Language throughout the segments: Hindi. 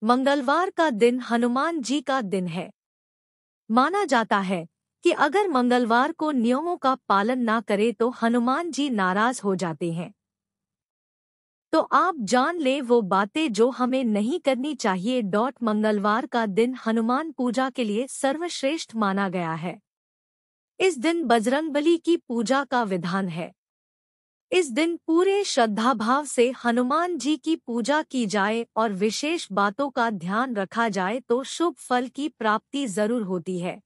मंगलवार का दिन हनुमान जी का दिन है। माना जाता है कि अगर मंगलवार को नियमों का पालन ना करे तो हनुमान जी नाराज हो जाते हैं। तो आप जान ले वो बातें जो हमें नहीं करनी चाहिए। मंगलवार का दिन हनुमान पूजा के लिए सर्वश्रेष्ठ माना गया है। इस दिन बजरंगबली की पूजा का विधान है। इस दिन पूरे श्रद्धाभाव से हनुमान जी की पूजा की जाए और विशेष बातों का ध्यान रखा जाए तो शुभ फल की प्राप्ति जरूर होती है।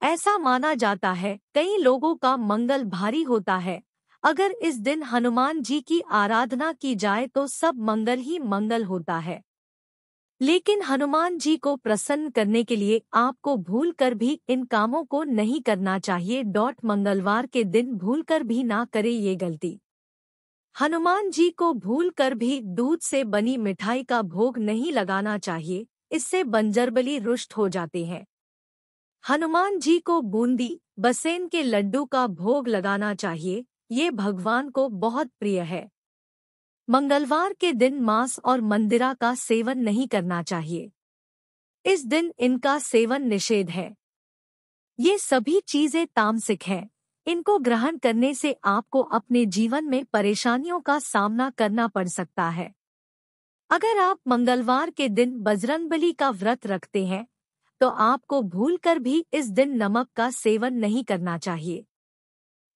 ऐसा माना जाता है कई लोगों का मंगल भारी होता है। अगर इस दिन हनुमान जी की आराधना की जाए तो सब मंगल ही मंगल होता है। लेकिन हनुमान जी को प्रसन्न करने के लिए आपको भूलकर भी इन कामों को नहीं करना चाहिए। मंगलवार के दिन भूलकर भी ना करे ये गलती। हनुमान जी को भूलकर भी दूध से बनी मिठाई का भोग नहीं लगाना चाहिए, इससे बंजरबली रुष्ट हो जाते हैं। हनुमान जी को बूंदी बसेन के लड्डू का भोग लगाना चाहिए, ये भगवान को बहुत प्रिय है। मंगलवार के दिन मांस और मंदिरा का सेवन नहीं करना चाहिए। इस दिन इनका सेवन निषेध है। ये सभी चीजें तामसिक हैं। इनको ग्रहण करने से आपको अपने जीवन में परेशानियों का सामना करना पड़ सकता है। अगर आप मंगलवार के दिन बजरंगबली का व्रत रखते हैं तो आपको भूलकर भी इस दिन नमक का सेवन नहीं करना चाहिए।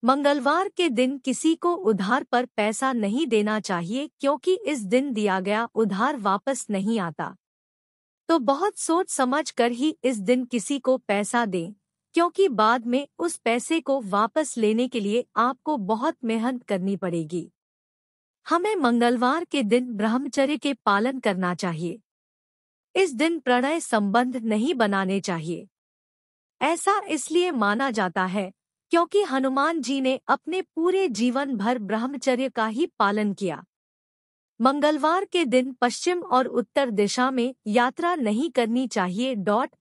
मंगलवार के दिन किसी को उधार पर पैसा नहीं देना चाहिए, क्योंकि इस दिन दिया गया उधार वापस नहीं आता। तो बहुत सोच समझ कर ही इस दिन किसी को पैसा दें, क्योंकि बाद में उस पैसे को वापस लेने के लिए आपको बहुत मेहनत करनी पड़ेगी। हमें मंगलवार के दिन ब्रह्मचर्य के पालन करना चाहिए। इस दिन प्रणय संबंध नहीं बनाने चाहिए। ऐसा इसलिए माना जाता है क्योंकि हनुमान जी ने अपने पूरे जीवन भर ब्रह्मचर्य का ही पालन किया। मंगलवार के दिन पश्चिम और उत्तर दिशा में यात्रा नहीं करनी चाहिए।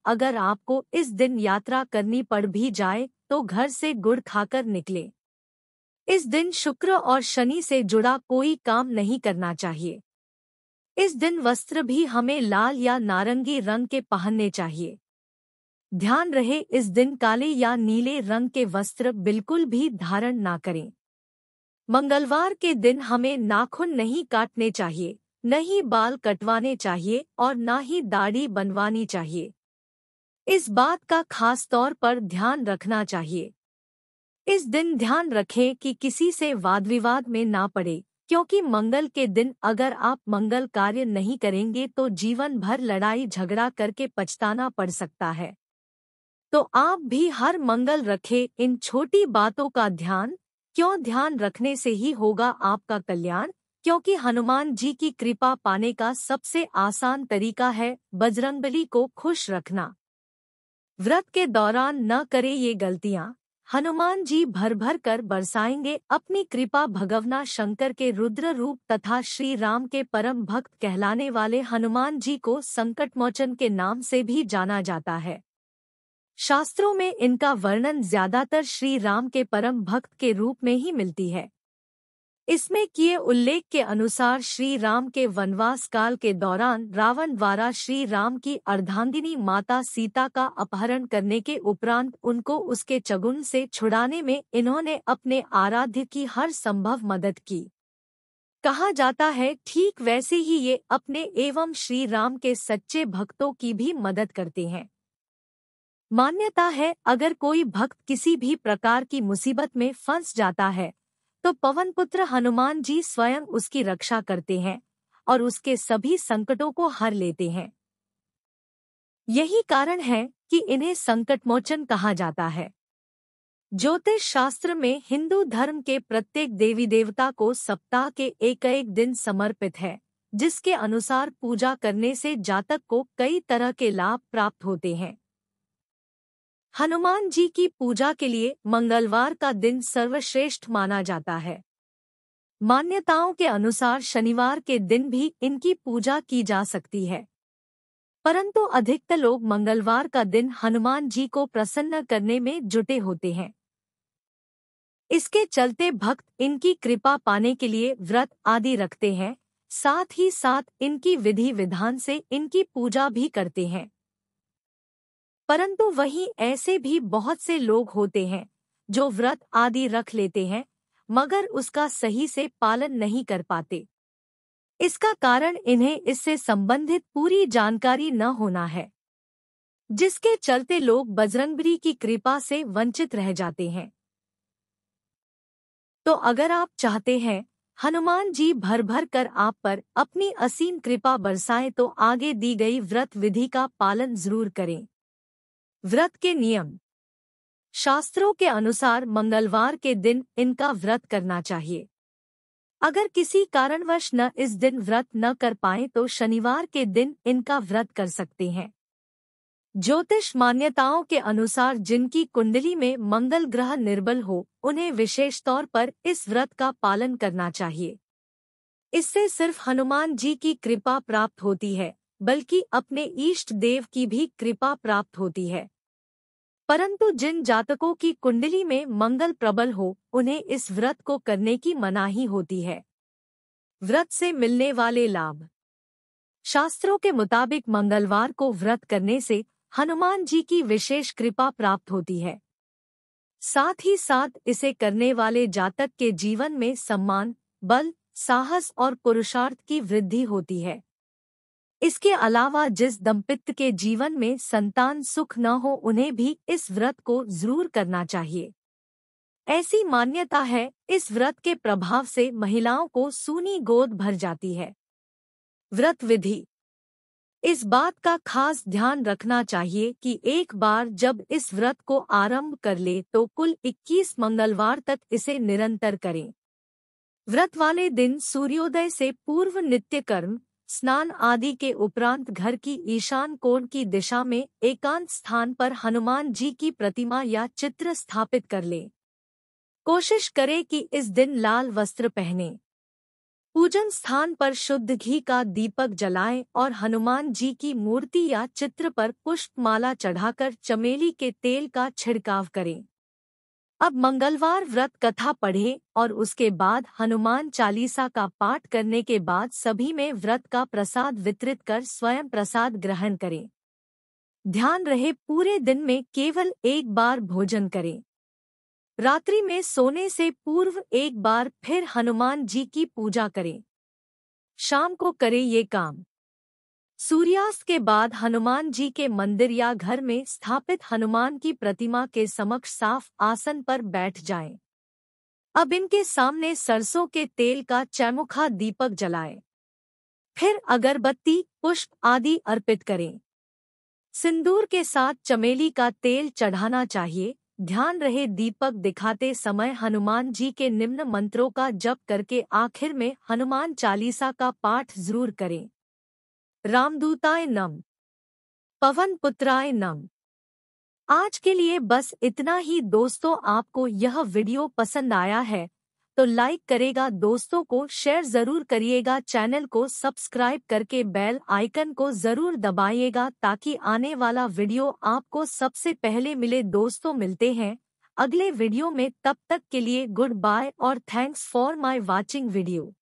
अगर आपको इस दिन यात्रा करनी पड़ भी जाए तो घर से गुड़ खाकर निकले। इस दिन शुक्र और शनि से जुड़ा कोई काम नहीं करना चाहिए। इस दिन वस्त्र भी हमें लाल या नारंगी रंग के पहनने चाहिए। ध्यान रहे, इस दिन काले या नीले रंग के वस्त्र बिल्कुल भी धारण ना करें। मंगलवार के दिन हमें नाखून नहीं काटने चाहिए, न ही बाल कटवाने चाहिए और न ही दाढ़ी बनवानी चाहिए। इस बात का खास तौर पर ध्यान रखना चाहिए। इस दिन ध्यान रखें कि किसी से वाद विवाद में ना पड़े, क्योंकि मंगल के दिन अगर आप मंगल कार्य नहीं करेंगे तो जीवन भर लड़ाई झगड़ा करके पछताना पड़ सकता है। तो आप भी हर मंगल रखें इन छोटी बातों का ध्यान। क्यों ध्यान रखने से ही होगा आपका कल्याण, क्योंकि हनुमान जी की कृपा पाने का सबसे आसान तरीका है बजरंगबली को खुश रखना। व्रत के दौरान न करे ये गलतियां, हनुमान जी भर भर कर बरसाएंगे अपनी कृपा। भगवान शंकर के रुद्र रूप तथा श्री राम के परम भक्त कहलाने वाले हनुमान जी को संकटमोचन के नाम से भी जाना जाता है। शास्त्रों में इनका वर्णन ज्यादातर श्री राम के परम भक्त के रूप में ही मिलती है। इसमें किए उल्लेख के अनुसार श्री राम के वनवास काल के दौरान रावण द्वारा श्री राम की अर्धांगिनी माता सीता का अपहरण करने के उपरांत उनको उसके चंगुल से छुड़ाने में इन्होंने अपने आराध्य की हर संभव मदद की। कहा जाता है ठीक वैसे ही ये अपने एवं श्री राम के सच्चे भक्तों की भी मदद करते हैं। मान्यता है अगर कोई भक्त किसी भी प्रकार की मुसीबत में फंस जाता है तो पवनपुत्र हनुमान जी स्वयं उसकी रक्षा करते हैं और उसके सभी संकटों को हर लेते हैं। यही कारण है कि इन्हें संकटमोचन कहा जाता है। ज्योतिष शास्त्र में हिंदू धर्म के प्रत्येक देवी देवता को सप्ताह के एक दिन समर्पित है, जिसके अनुसार पूजा करने से जातक को कई तरह के लाभ प्राप्त होते हैं। हनुमान जी की पूजा के लिए मंगलवार का दिन सर्वश्रेष्ठ माना जाता है। मान्यताओं के अनुसार शनिवार के दिन भी इनकी पूजा की जा सकती है, परंतु अधिकतर लोग मंगलवार का दिन हनुमान जी को प्रसन्न करने में जुटे होते हैं। इसके चलते भक्त इनकी कृपा पाने के लिए व्रत आदि रखते हैं, साथ ही साथ इनकी विधि विधान से इनकी पूजा भी करते हैं। परंतु वहीं ऐसे भी बहुत से लोग होते हैं जो व्रत आदि रख लेते हैं मगर उसका सही से पालन नहीं कर पाते। इसका कारण इन्हें इससे संबंधित पूरी जानकारी न होना है, जिसके चलते लोग बजरंगबली की कृपा से वंचित रह जाते हैं। तो अगर आप चाहते हैं हनुमान जी भर भर कर आप पर अपनी असीम कृपा बरसाएं तो आगे दी गई व्रत विधि का पालन जरूर करें। व्रत के नियम। शास्त्रों के अनुसार मंगलवार के दिन इनका व्रत करना चाहिए। अगर किसी कारणवश न इस दिन व्रत न कर पाएं तो शनिवार के दिन इनका व्रत कर सकते हैं। ज्योतिष मान्यताओं के अनुसार जिनकी कुंडली में मंगल ग्रह निर्बल हो उन्हें विशेष तौर पर इस व्रत का पालन करना चाहिए। इससे सिर्फ हनुमान जी की कृपा प्राप्त होती है बल्कि अपने इष्ट देव की भी कृपा प्राप्त होती है। परंतु जिन जातकों की कुंडली में मंगल प्रबल हो उन्हें इस व्रत को करने की मनाही होती है। व्रत से मिलने वाले लाभ। शास्त्रों के मुताबिक मंगलवार को व्रत करने से हनुमान जी की विशेष कृपा प्राप्त होती है। साथ ही साथ इसे करने वाले जातक के जीवन में सम्मान, बल, साहस और पुरुषार्थ की वृद्धि होती है। इसके अलावा जिस दंपत्ति के जीवन में संतान सुख न हो उन्हें भी इस व्रत को जरूर करना चाहिए। ऐसी मान्यता है इस व्रत के प्रभाव से महिलाओं को सूनी गोद भर जाती है। व्रत विधि। इस बात का खास ध्यान रखना चाहिए कि एक बार जब इस व्रत को आरंभ कर ले तो कुल 21 मंगलवार तक इसे निरंतर करें। व्रत वाले दिन सूर्योदय से पूर्व नित्य कर्म, स्नान आदि के उपरांत घर की ईशान कोण की दिशा में एकांत स्थान पर हनुमान जी की प्रतिमा या चित्र स्थापित कर लें। कोशिश करें कि इस दिन लाल वस्त्र पहनें। पूजन स्थान पर शुद्ध घी का दीपक जलाएं और हनुमान जी की मूर्ति या चित्र पर पुष्पमाला चढ़ाकर चमेली के तेल का छिड़काव करें। अब मंगलवार व्रत कथा पढ़ें और उसके बाद हनुमान चालीसा का पाठ करने के बाद सभी में व्रत का प्रसाद वितरित कर स्वयं प्रसाद ग्रहण करें। ध्यान रहे पूरे दिन में केवल एक बार भोजन करें। रात्रि में सोने से पूर्व एक बार फिर हनुमान जी की पूजा करें। शाम को करें ये काम। सूर्यास्त के बाद हनुमान जी के मंदिर या घर में स्थापित हनुमान की प्रतिमा के समक्ष साफ आसन पर बैठ जाएं। अब इनके सामने सरसों के तेल का चौमुखा दीपक जलाएं। फिर अगरबत्ती, पुष्प आदि अर्पित करें। सिंदूर के साथ चमेली का तेल चढ़ाना चाहिए। ध्यान रहे दीपक दिखाते समय हनुमान जी के निम्न मंत्रों का जप करके आखिर में हनुमान चालीसा का पाठ जरूर करें। रामदूताय नमः, पवन पुत्राय नमः। आज के लिए बस इतना ही दोस्तों। आपको यह वीडियो पसंद आया है तो लाइक करेगा, दोस्तों को शेयर जरूर करिएगा, चैनल को सब्सक्राइब करके बेल आइकन को जरूर दबाइएगा ताकि आने वाला वीडियो आपको सबसे पहले मिले। दोस्तों मिलते हैं अगले वीडियो में, तब तक के लिए गुड बाय और thanks for my watching video.